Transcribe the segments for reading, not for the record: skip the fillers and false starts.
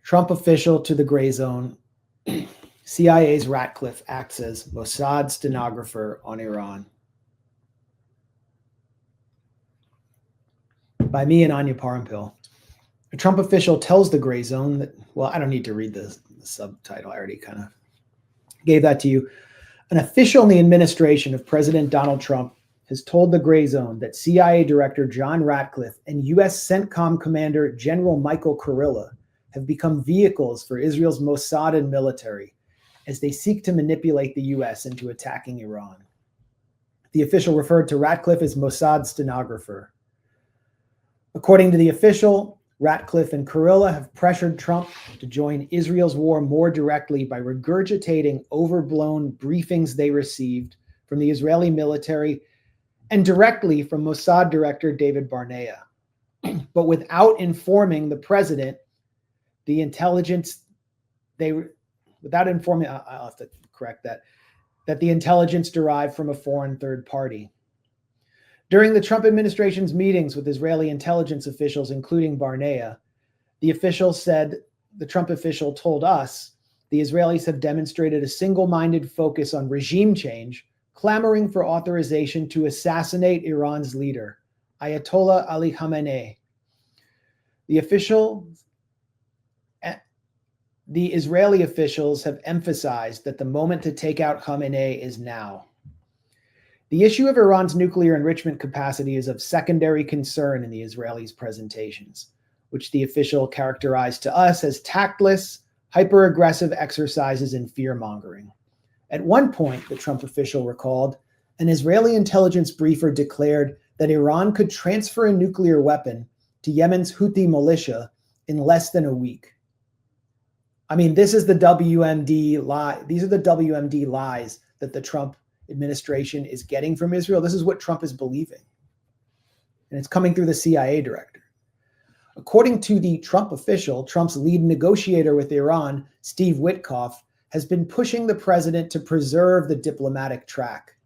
Trump official to the Grayzone. CIA's Ratcliffe acts as Mossad stenographer on Iran. By me and Anya Parampil. A Trump official tells the Grayzone that, well, I don't need to read the subtitle. I already kind of gave that to you. An official in the administration of President Donald Trump has told the Grayzone that CIA Director John Ratcliffe and U.S. CENTCOM Commander General Michael Kurilla have become vehicles for Israel's Mossad and military as they seek to manipulate the U.S. into attacking Iran. The official referred to Ratcliffe as Mossad stenographer. According to the official, Ratcliffe and Kurilla have pressured Trump to join Israel's war more directly by regurgitating overblown briefings they received from the Israeli military and directly from Mossad Director David Barnea, but without informing the president, the intelligence without informing, I'll have to correct that the intelligence derived from a foreign third party. During the Trump administration's meetings with Israeli intelligence officials, including Barnea, the Trump official told us the Israelis have demonstrated a single-minded focus on regime change, clamoring for authorization to assassinate Iran's leader, Ayatollah Ali Khamenei. The Israeli officials have emphasized that the moment to take out Khamenei is now. The issue of Iran's nuclear enrichment capacity is of secondary concern in the Israelis' presentations, which the official characterized to us as tactless, hyper-aggressive exercises in fear-mongering. At one point, the Trump official recalled, an Israeli intelligence briefer declared that Iran could transfer a nuclear weapon to Yemen's Houthi militia in less than a week. I mean, this is the WMD lie. These are the WMD lies that the Trump administration is getting from Israel. This is what Trump is believing. And it's coming through the CIA director. According to the Trump official, Trump's lead negotiator with Iran, Steve Witkoff, has been pushing the president to preserve the diplomatic track.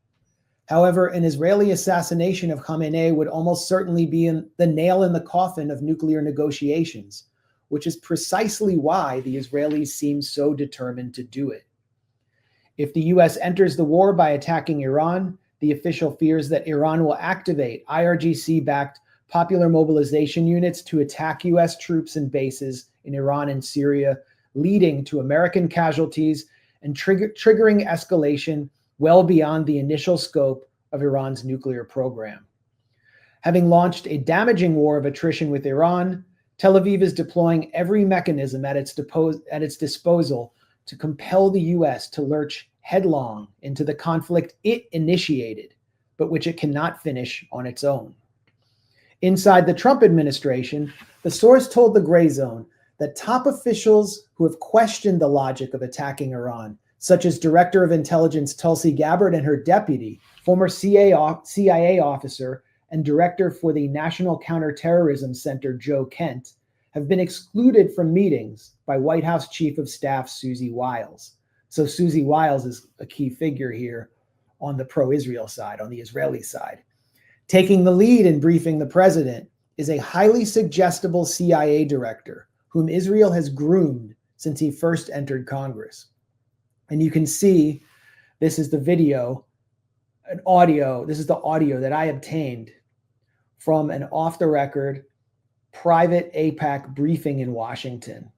However, an Israeli assassination of Khamenei would almost certainly be the nail in the coffin of nuclear negotiations, which is precisely why the Israelis seem so determined to do it. If the U.S. enters the war by attacking Iran, the official fears that Iran will activate IRGC-backed popular mobilization units to attack U.S. troops and bases in Iran and Syria, leading to American casualties and triggering escalation well beyond the initial scope of Iran's nuclear program. Having launched a damaging war of attrition with Iran, Tel Aviv is deploying every mechanism at its disposal to compel the U.S. to lurch headlong into the conflict it initiated, but which it cannot finish on its own. Inside the Trump administration, the source told the Grayzone that top officials who have questioned the logic of attacking Iran, such as Director of Intelligence Tulsi Gabbard and her deputy, former CIA officer and Director for the National Counterterrorism Center Joe Kent, have been excluded from meetings by White House Chief of Staff Susie Wiles. So Susie Wiles is a key figure here on the pro-Israel side, on the Israeli side. Taking the lead in briefing the president is a highly suggestible CIA director whom Israel has groomed since he first entered Congress. And you can see, this is the video, this is the audio that I obtained from an off-the-record private AIPAC briefing in Washington.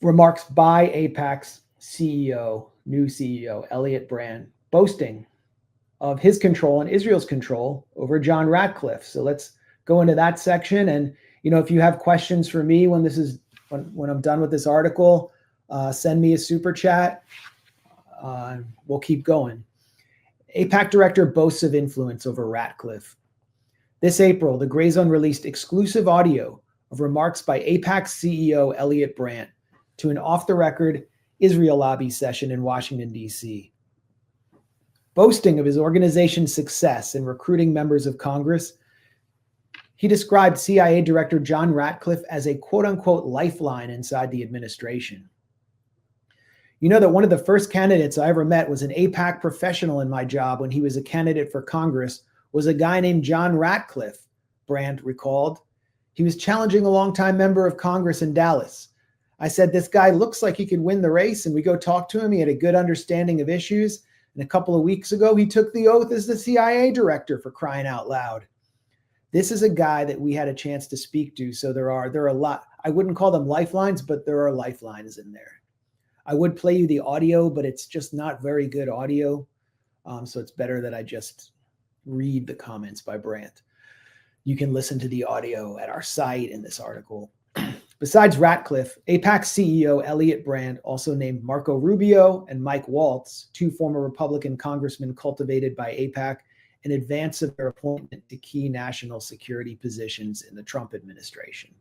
Remarks by AIPAC's new CEO, Elliot Brand, boasting of his control and Israel's control over John Ratcliffe. So let's go into that section. And, if you have questions for me when I'm done with this article, send me a super chat. We'll keep going. AIPAC director boasts of influence over Ratcliffe. This April, the Grayzone released exclusive audio of remarks by AIPAC CEO Elliot Brandt to an off-the-record Israel lobby session in Washington, D.C. Boasting of his organization's success in recruiting members of Congress, he described CIA Director John Ratcliffe as a quote-unquote lifeline inside the administration. You know that one of the first candidates I ever met was an AIPAC professional in my job when he was a candidate for Congress, was a guy named John Ratcliffe, Brandt recalled. He was challenging a longtime member of Congress in Dallas. I said, this guy looks like he could win the race, and we go talk to him. He had a good understanding of issues. And a couple of weeks ago, he took the oath as the CIA director, for crying out loud. This is a guy that we had a chance to speak to. So there are a lot. I wouldn't call them lifelines, but there are lifelines in there. I would play you the audio, but it's just not very good audio. So it's better that I just read the comments by Brandt. You can listen to the audio at our site in this article. Besides Ratcliffe, AIPAC CEO Elliot Brand also named Marco Rubio and Mike Waltz, two former Republican congressmen cultivated by AIPAC, in advance of their appointment to key national security positions in the Trump administration.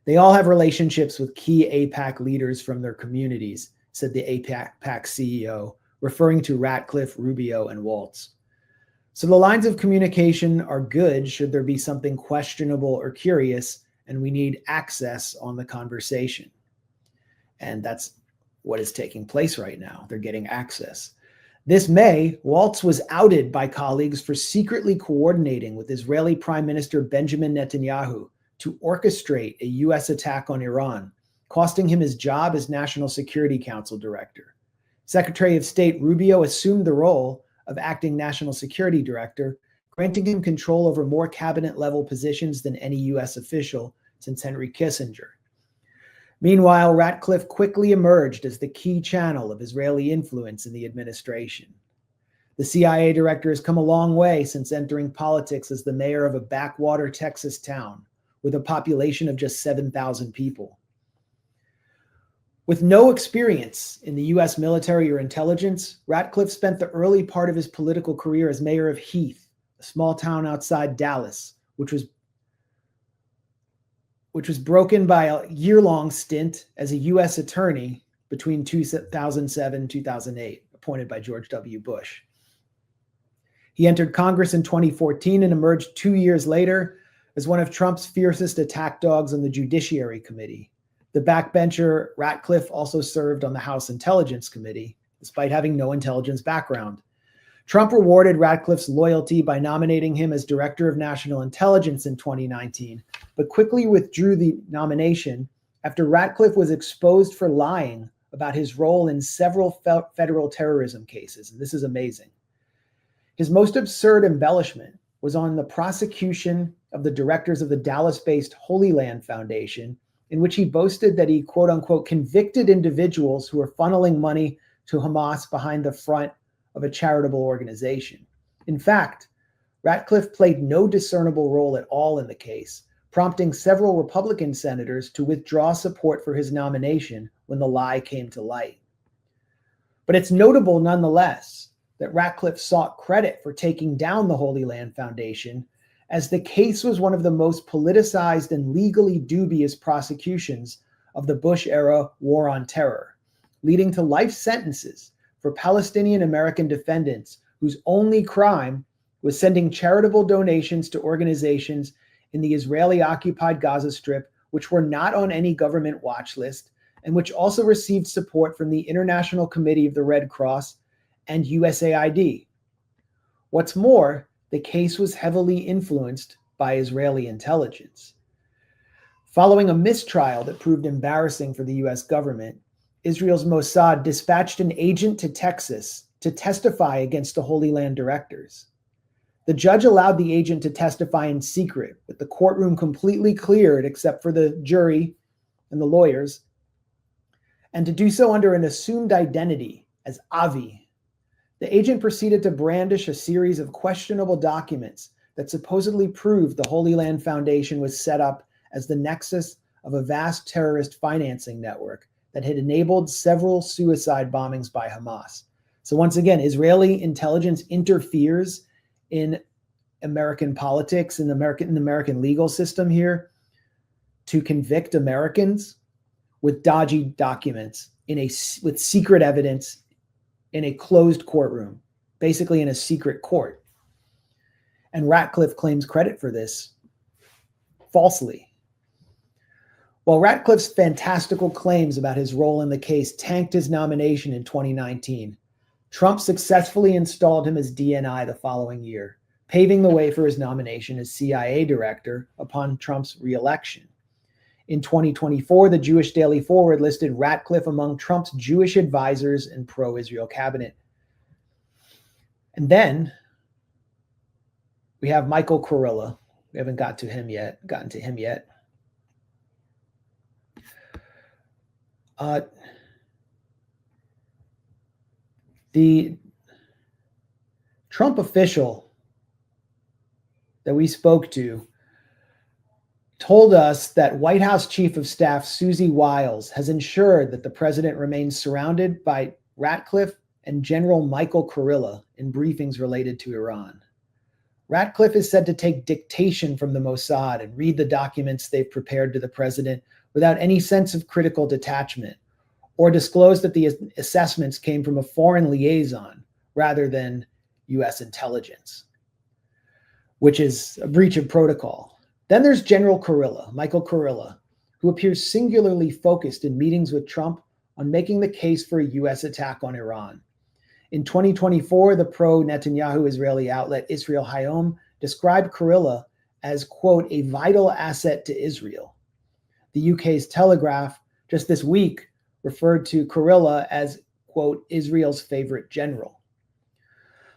They all have relationships with key AIPAC leaders from their communities, said the AIPAC CEO, referring to Ratcliffe, Rubio, and Waltz. So the lines of communication are good should there be something questionable or curious, and we need access on the conversation. And that's what is taking place right now. They're getting access. This May, Waltz was outed by colleagues for secretly coordinating with Israeli Prime Minister Benjamin Netanyahu to orchestrate a U.S. attack on Iran, costing him his job as National Security Council Director. Secretary of State Rubio assumed the role of acting National Security Director, granting him control over more cabinet-level positions than any U.S. official since Henry Kissinger. Meanwhile, Ratcliffe quickly emerged as the key channel of Israeli influence in the administration. The CIA director has come a long way since entering politics as the mayor of a backwater Texas town with a population of just 7,000 people. With no experience in the U.S. military or intelligence, Ratcliffe spent the early part of his political career as mayor of Heath, a small town outside Dallas, which was broken by a year-long stint as a U.S. attorney between 2007 and 2008, appointed by George W. Bush. He entered Congress in 2014 and emerged 2 years later as one of Trump's fiercest attack dogs on the Judiciary Committee. The backbencher Ratcliffe also served on the House Intelligence Committee, despite having no intelligence background. Trump rewarded Ratcliffe's loyalty by nominating him as Director of National Intelligence in 2019, but quickly withdrew the nomination after Ratcliffe was exposed for lying about his role in several federal terrorism cases. And this is amazing. His most absurd embellishment was on the prosecution of the directors of the Dallas-based Holy Land Foundation, in which he boasted that he, quote unquote, convicted individuals who were funneling money to Hamas behind the front of a charitable organization. In fact, Ratcliffe played no discernible role at all in the case, prompting several Republican senators to withdraw support for his nomination when the lie came to light. But it's notable nonetheless that Ratcliffe sought credit for taking down the Holy Land Foundation, as the case was one of the most politicized and legally dubious prosecutions of the Bush-era war on terror, leading to life sentences for Palestinian American defendants whose only crime was sending charitable donations to organizations in the Israeli-occupied Gaza Strip, which were not on any government watch list, and which also received support from the International Committee of the Red Cross and USAID. What's more, the case was heavily influenced by Israeli intelligence. Following a mistrial that proved embarrassing for the US government, Israel's Mossad dispatched an agent to Texas to testify against the Holy Land directors. The judge allowed the agent to testify in secret, with the courtroom completely cleared except for the jury and the lawyers, and to do so under an assumed identity as Avi. The agent proceeded to brandish a series of questionable documents that supposedly proved the Holy Land Foundation was set up as the nexus of a vast terrorist financing network that had enabled several suicide bombings by Hamas. So once again, Israeli intelligence interferes in American politics, in the American legal system here, to convict Americans with dodgy documents with secret evidence in a closed courtroom, basically in a secret court. And Ratcliffe claims credit for this falsely. While Ratcliffe's fantastical claims about his role in the case tanked his nomination in 2019, Trump successfully installed him as DNI the following year, paving the way for his nomination as CIA director upon Trump's re-election. In 2024, the Jewish Daily Forward listed Ratcliffe among Trump's Jewish advisors and pro-Israel cabinet. And then we have Michael Kurilla. We haven't gotten to him yet. The Trump official that we spoke to told us that White House Chief of Staff Susie Wiles has ensured that the president remains surrounded by Ratcliffe and General Michael Kurilla in briefings related to Iran. Ratcliffe is said to take dictation from the Mossad and read the documents they've prepared to the president without any sense of critical detachment, or disclose that the assessments came from a foreign liaison rather than U.S. intelligence, which is a breach of protocol. Then there's General Kurilla, Michael Kurilla, who appears singularly focused in meetings with Trump on making the case for a U.S. attack on Iran. In 2024, the pro-Netanyahu Israeli outlet Israel Hayom described Kurilla as, quote, a vital asset to Israel. The UK's Telegraph just this week referred to Kurilla as, quote, Israel's favorite general.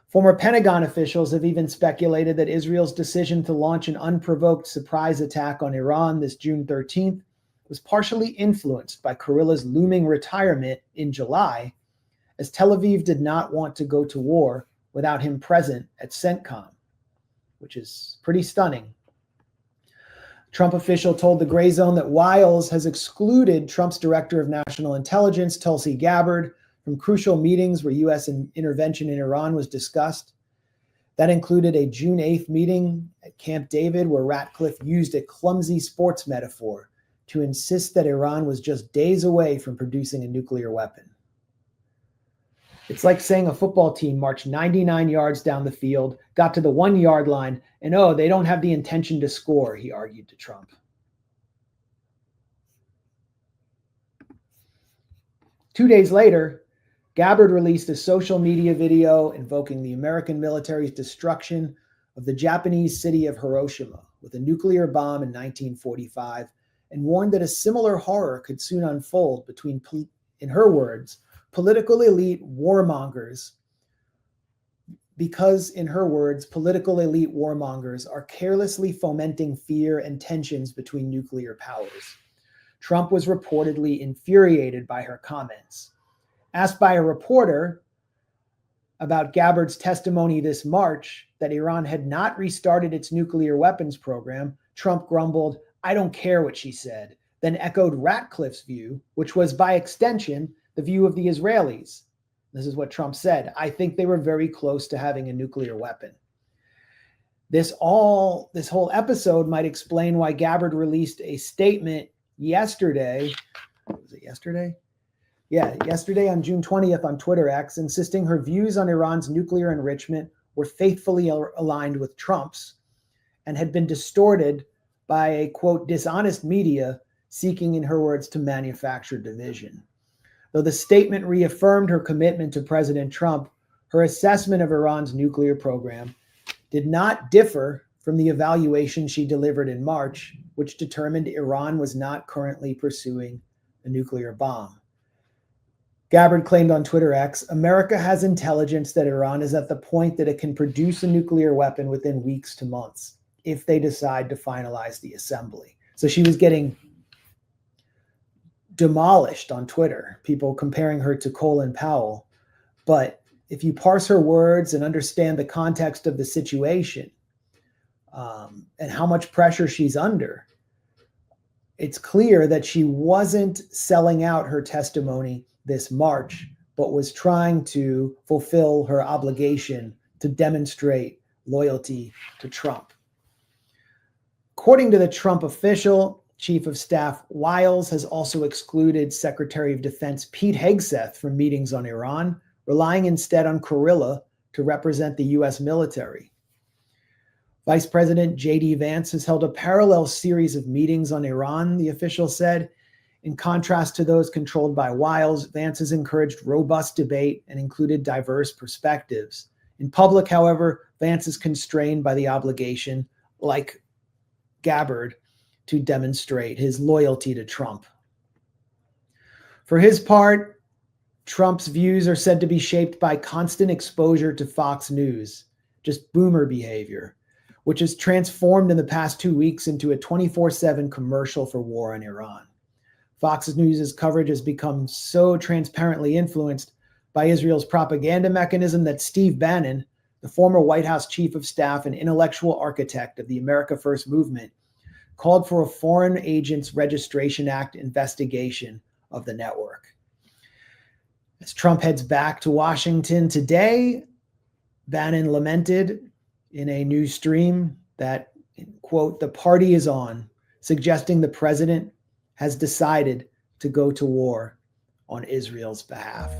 Former Pentagon officials have even speculated that Israel's decision to launch an unprovoked surprise attack on Iran this June 13th was partially influenced by Kurilla's looming retirement in July, as Tel Aviv did not want to go to war without him present at CENTCOM, which is pretty stunning. Trump official told the Grayzone that Wiles has excluded Trump's director of national intelligence, Tulsi Gabbard, from crucial meetings where U.S. intervention in Iran was discussed. That included a June 8th meeting at Camp David where Ratcliffe used a clumsy sports metaphor to insist that Iran was just days away from producing a nuclear weapon. It's like saying a football team marched 99 yards down the field, got to the 1-yard line, and oh, they don't have the intention to score, he argued to Trump. 2 days later, Gabbard released a social media video invoking the American military's destruction of the Japanese city of Hiroshima with a nuclear bomb in 1945 and warned that a similar horror could soon unfold between, in her words, political elite warmongers, because, in her words, political elite warmongers are carelessly fomenting fear and tensions between nuclear powers. Trump was reportedly infuriated by her comments. Asked by a reporter about Gabbard's testimony this March that Iran had not restarted its nuclear weapons program, Trump grumbled, "I don't care what she said," then echoed Ratcliffe's view, which was by extension the view of the Israelis. This is what Trump said. "I think they were very close to having a nuclear weapon." This whole episode might explain why Gabbard released a statement yesterday. Was it yesterday? Yeah, yesterday on June 20th on Twitter X, insisting her views on Iran's nuclear enrichment were faithfully aligned with Trump's and had been distorted by a, quote, dishonest media seeking, in her words, to manufacture division. Though the statement reaffirmed her commitment to President Trump, her assessment of Iran's nuclear program did not differ from the evaluation she delivered in March, which determined Iran was not currently pursuing a nuclear bomb. Gabbard claimed on Twitter X, "America has intelligence that Iran is at the point that it can produce a nuclear weapon within weeks to months if they decide to finalize the assembly." So she was getting demolished on Twitter, people comparing her to Colin Powell. But if you parse her words and understand the context of the situation and how much pressure she's under, it's clear that she wasn't selling out her testimony this March, but was trying to fulfill her obligation to demonstrate loyalty to Trump. According to the Trump official, Chief of Staff Wiles has also excluded Secretary of Defense Pete Hegseth from meetings on Iran, relying instead on Kurilla to represent the U.S. military. Vice President J.D. Vance has held a parallel series of meetings on Iran, the official said. In contrast to those controlled by Wiles, Vance has encouraged robust debate and included diverse perspectives, In public, however, Vance is constrained by the obligation, like Gabbard, to demonstrate his loyalty to Trump. For his part, Trump's views are said to be shaped by constant exposure to Fox News, just boomer behavior, which has transformed in the past 2 weeks into a 24/7 commercial for war on Iran. Fox News' coverage has become so transparently influenced by Israel's propaganda mechanism that Steve Bannon, the former White House chief of staff and intellectual architect of the America First movement, called for a Foreign Agents Registration Act investigation of the network. As Trump heads back to Washington today, Bannon lamented in a new stream that, quote, "the party is on," suggesting the president has decided to go to war on Israel's behalf.